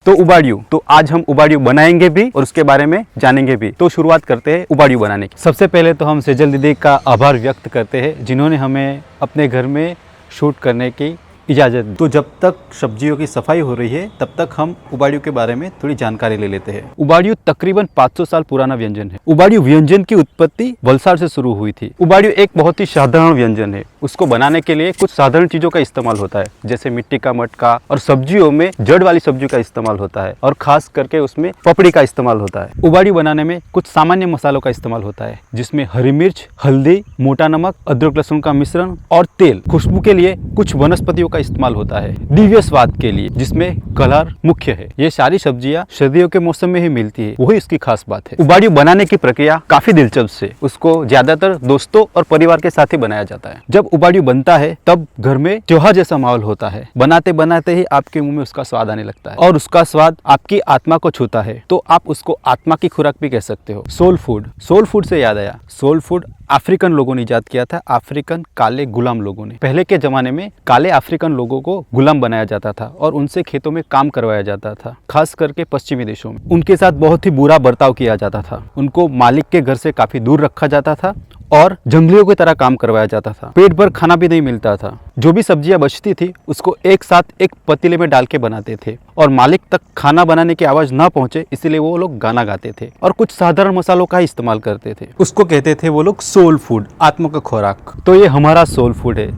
तो उबाड़ियों, तो आज हम उबाड़ियों बनाएंगे भी और उसके बारे में जानेंगे भी। तो शुरुआत करते हैं उबाड़ियों बनाने की। सबसे पहले तो हम सेजल दीदी का आभार व्यक्त करते हैं जिन्होंने हमें अपने घर में शूट करने की इजाज़त दी। तो जब तक सब्जियों की सफाई हो रही है तब तक हम उबाड़ियों के बारे में थोड़ी जानकारी ले लेते हैं। उबाड़ियों तकरीबन 500 साल पुराना व्यंजन है। उबाड़ियों व्यंजन की उत्पत्ति वलसाड़ से शुरू हुई थी। उबाड़ियों एक बहुत ही साधारण व्यंजन है। उसको बनाने के लिए कुछ साधारण चीज़ों का इस्तेमाल होता है, जैसे मिट्टी का मटका, और सब्जियों में जड़ वाली सब्जियों का इस्तेमाल होता है और खास करके उसमें पपड़ी का इस्तेमाल होता है। उबाड़ियों बनाने में कुछ सामान्य मसालों का इस्तेमाल होता है, जिसमें हरी मिर्च, हल्दी, मोटा नमक, अदरक लहसुन का मिश्रण और तेल। खुशबू के लिए कुछ वनस्पतियों का इस्तेमाल होता है। दिव्य स्वाद के लिए, जिसमें कलर मुख्य है। ये सारी सब्जियां सर्दियों के मौसम में ही मिलती है, वही इसकी खास बात है। उबाड़ियों बनाने की प्रक्रिया काफी दिलचस्प है। उसको ज्यादातर दोस्तों और परिवार के साथ ही बनाया जाता है। जब उबाड़ियों बनता है तब घर में त्योहार जैसा माहौल होता है। बनाते बनाते ही आपके मुंह में उसका स्वाद आने लगता है और उसका स्वाद आपकी आत्मा को छूता है, तो आप उसको आत्मा की खुराक भी कह सकते हो। सोल फूड, सोल फूड से याद आया, सोल फूड अफ्रीकन लोगों ने इजाद किया था। अफ्रीकन काले गुलाम लोगों ने। पहले के जमाने में काले अफ्रीकन लोगों को गुलाम बनाया जाता था और उनसे खेतों में काम करवाया जाता था, खास करके पश्चिमी देशों में। उनके साथ बहुत ही बुरा बर्ताव किया जाता था। उनको मालिक के घर से काफी दूर रखा जाता था और जंगलियों की तरह काम करवाया जाता था। पेट भर खाना भी नहीं मिलता था। जो भी सब्जियां बचती थी उसको एक साथ एक पतीले में डाल के बनाते थे और मालिक तक खाना बनाने की आवाज ना पहुंचे इसलिए वो लोग गाना गाते थे और कुछ साधारण मसालों का इस्तेमाल करते थे। उसको कहते थे वो लोग सोल फूड, आत्मा का खुराक। तो ये हमारा सोल फूड है,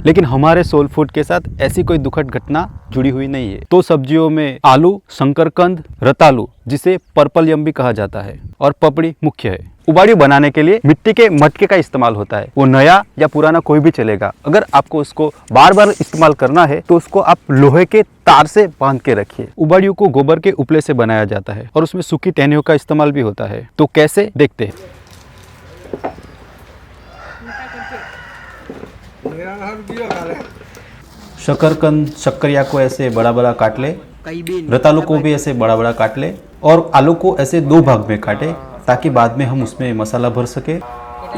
लेकिन हमारे सोल फूड के साथ ऐसी कोई दुखद घटना जुड़ी हुई नहीं है। तो सब्जियों में आलू, शकरकंद, रतालू जिसे पर्पल यम भी कहा जाता है, और पपड़ी मुख्य है। उबाड़ियों बनाने के लिए मिट्टी के मटके का इस्तेमाल होता है। वो नया या पुराना कोई भी चलेगा। अगर आपको उसको बार बार इस्तेमाल करना है तो उसको आप लोहे के तार से बांध के रखिए। उबाड़ियों को गोबर के उपले से बनाया जाता है और उसमें सूखी टहनियों का इस्तेमाल भी होता है। तो कैसे, देखते हैं। शकरकंद, शक्करिया को ऐसे बड़ा बड़ा काट ले, रतालू को भी ऐसे बड़ा बड़ा काट ले और आलू को ऐसे 2 भाग में काटे ताकि बाद में हम उसमें मसाला भर सके।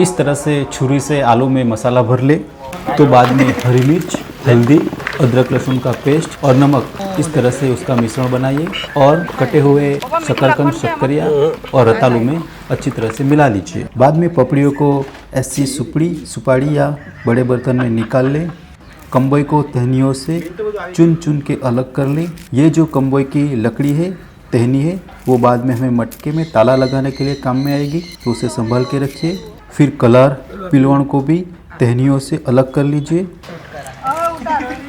इस तरह से छुरी से आलू में मसाला भर ले। तो बाद में हरी मिर्च, हल्दी, अदरक लहसुन का पेस्ट और नमक, इस तरह से उसका मिश्रण बनाइए और कटे हुए शकरकंद, शक्करिया और रतालू में अच्छी तरह से मिला लीजिए। बाद में पपड़ियों को ऐसी सुपाड़ी या बड़े बर्तन में निकाल लें। कंबोई को टहनियों से चुन चुन के अलग कर लें। ये जो कंबोई की लकड़ी है, टहनी है, वो बाद में हमें मटके में ताला लगाने के लिए काम में आएगी, तो उसे संभाल के रखिए। फिर कलर, पिलवण को भी टहनियों से अलग कर लीजिए।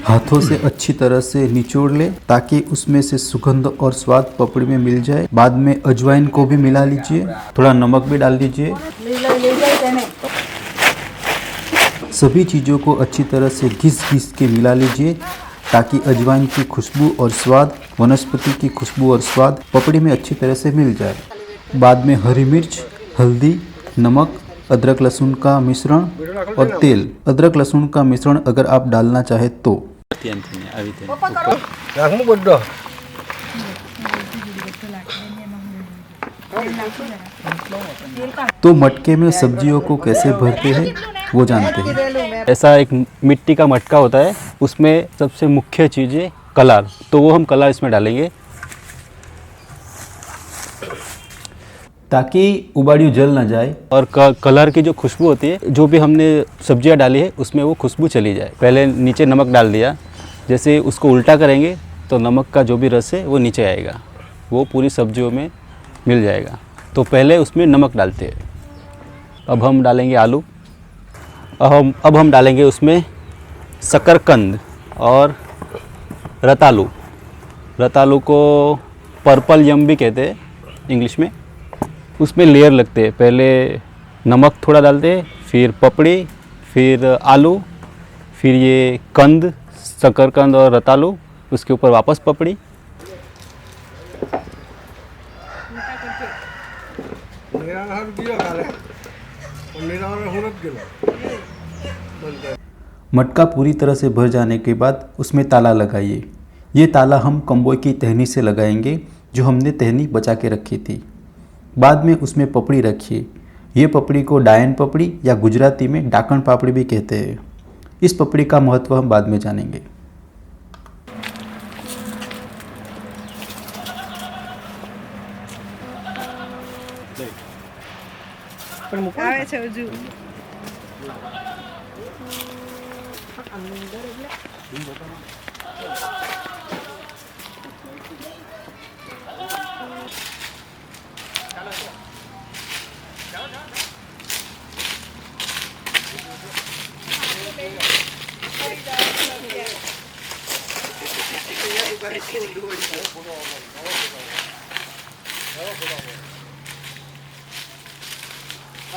हाथों से अच्छी तरह से निचोड़ ले ताकि उसमें से सुगंध और स्वाद पपड़ी में मिल जाए। बाद में अजवाइन को भी मिला लीजिए, थोड़ा नमक भी डाल दीजिए। सभी चीज़ों को अच्छी तरह से घिस के मिला लीजिए ताकि अजवाइन की खुशबू और स्वाद, वनस्पति की खुशबू और स्वाद पपड़ी में अच्छी तरह से मिल जाए। बाद में हरी मिर्च, हल्दी, नमक, अदरक लहसुन का मिश्रण और तेल। अदरक लहसुन का मिश्रण अगर आप डालना चाहे तो। तो मटके में सब्जियों को कैसे भरते हैं वो जानते हैं। ऐसा एक मिट्टी का मटका होता है, उसमें सबसे मुख्य चीज़ है कलर। तो वो हम कलर इसमें डालेंगे ताकि उबाड़ियों जल ना जाए और कलर की जो खुशबू होती है, जो भी हमने सब्जियां डाली है उसमें वो खुशबू चली जाए। पहले नीचे नमक डाल दिया, जैसे उसको उल्टा करेंगे तो नमक का जो भी रस है वो नीचे आएगा, वो पूरी सब्जियों में मिल जाएगा। तो पहले उसमें नमक डालते हैं। अब हम डालेंगे आलू। अब हम डालेंगे उसमें शकरकंद और रतालू। रतालू को पर्पल यम भी कहते हैं इंग्लिश में। उसमें लेयर लगते हैं, पहले नमक थोड़ा डालते हैं, फिर पपड़ी, फिर आलू, फिर ये कंद, शकरकंद और रतालू, उसके ऊपर वापस पपड़ी। मटका पूरी तरह से भर जाने के बाद उसमें ताला लगाइए। ये ताला हम कंबोई की टहनी से लगाएंगे जो हमने टहनी बचा के रखी थी। बाद में उसमें पपड़ी रखिए। ये पपड़ी को डायन पपड़ी या गुजराती में डाकण पापड़ी भी कहते हैं। इस पपड़ी का महत्व हम बाद में जानेंगे। પણ મૂકો આવે છે હજુ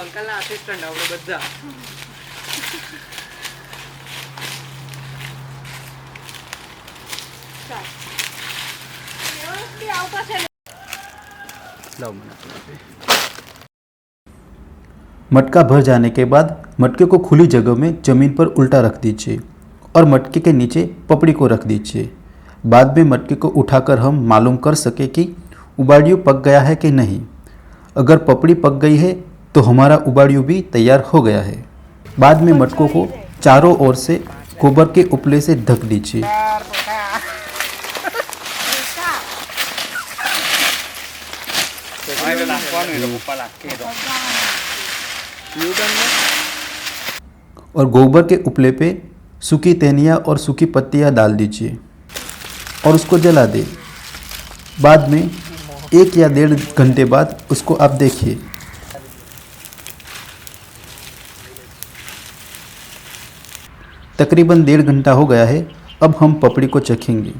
અંકલના આસિસ્ટન્ટ આપણે બધા मटका भर जाने के बाद मटके को खुली जगह में ज़मीन पर उल्टा रख दीजिए और मटके के नीचे पपड़ी को रख दीजिए। बाद में मटके को उठाकर हम मालूम कर सके कि उबाड़ियों पक गया है कि नहीं। अगर पपड़ी पक गई है तो हमारा उबाड़ियों भी तैयार हो गया है। बाद में मटकों को चारों ओर से गोबर के उपले से ढक दीजिए। और गोबर के उपले पे सूखी टहनियाँ और सूखी पत्तियाँ डाल दीजिए और उसको जला दें। बाद में 1 या 1.5 घंटे बाद उसको आप देखिए। तकरीबन 1.5 घंटा हो गया है। अब हम पपड़ी को चखेंगे।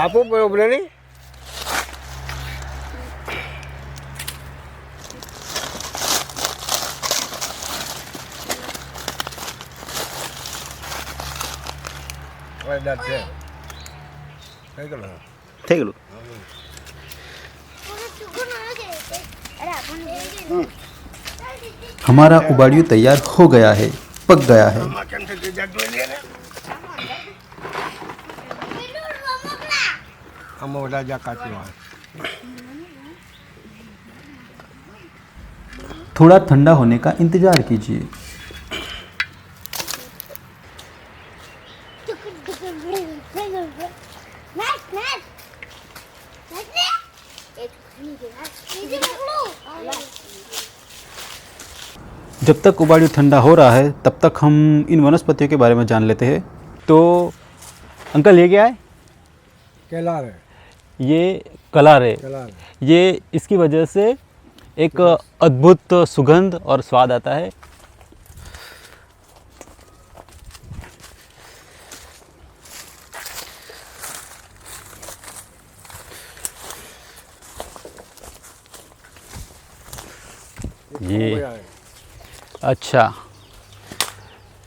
આપો બરોબર નહીં થઈ ગયું। हमारा उबाड़ियों तैयार हो गया है, पक गया है। थोड़ा ठंडा होने का इंतजार कीजिए। जब तक उबाड़ियों ठंडा हो रहा है तब तक हम इन वनस्पतियों के बारे में जान लेते हैं। तो अंकल ये क्या है? કેલાર है ये कलार है। કેલાર ये इसकी वजह से एक अद्भुत सुगंध और स्वाद आता है। ये अच्छा,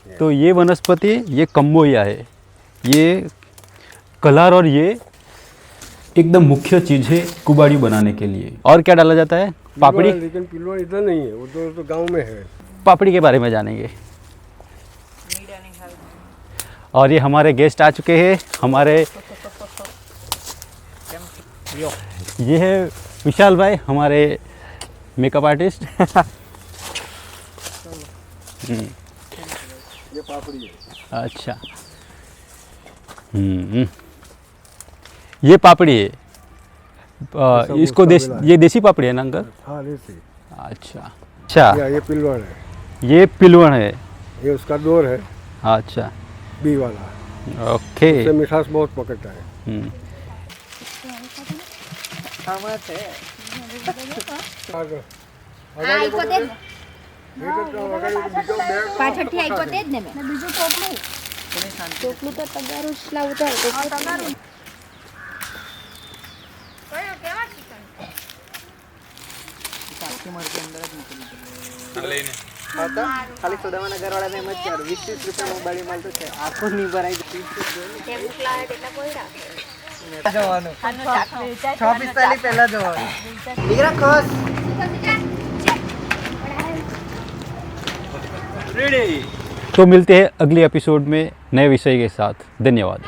तो ये वनस्पति ये कम्बोया है। ये कलार और ये एकदम मुख्य चीज़ है कुबाड़ी बनाने के लिए। और क्या डाला जाता है? पापड़ी। लेकिन पिलवा इधर नहीं है, वो तो गांव में है। पापड़ी के बारे में जानेंगे। और ये हमारे गेस्ट आ चुके हैं। हमारे ये है विशाल भाई, हमारे मेकअप आर्टिस्ट। ये पापड़ी है। अच्छा, ये पापड़ी है। इसको ये देसी पापड़ी है ना अंकल? हाँ देसी। अच्छा अच्छा, ये पिलवण है। ये पिलवण है। ये उसका डोर है। अच्छा, बी वाला। ओके। इससे मिठास बहुत पकड़ता है। પાછળથી આઈકો તે જ ને મેં બીજું ટોપલું ટોપલું તો તગારું જ લાવતા હોય તગારું કયો કેવા ચિકન સાચી મરજી અંદર જ મૂકી લઈને હતા ખાલી સોદાવાના ઘરવાળાને એમ જ ચાર 20-30 રૂપિયા મોબાઈલ મળતો છે આખો ની ભરાઈ જતી તે મુકલા એટલા કોઈડા જવાનું 6:45 પહેલા જવાનું દીકરા ખસ तो मिलते हैं अगले एपिसोड में नए विषय के साथ। धन्यवाद।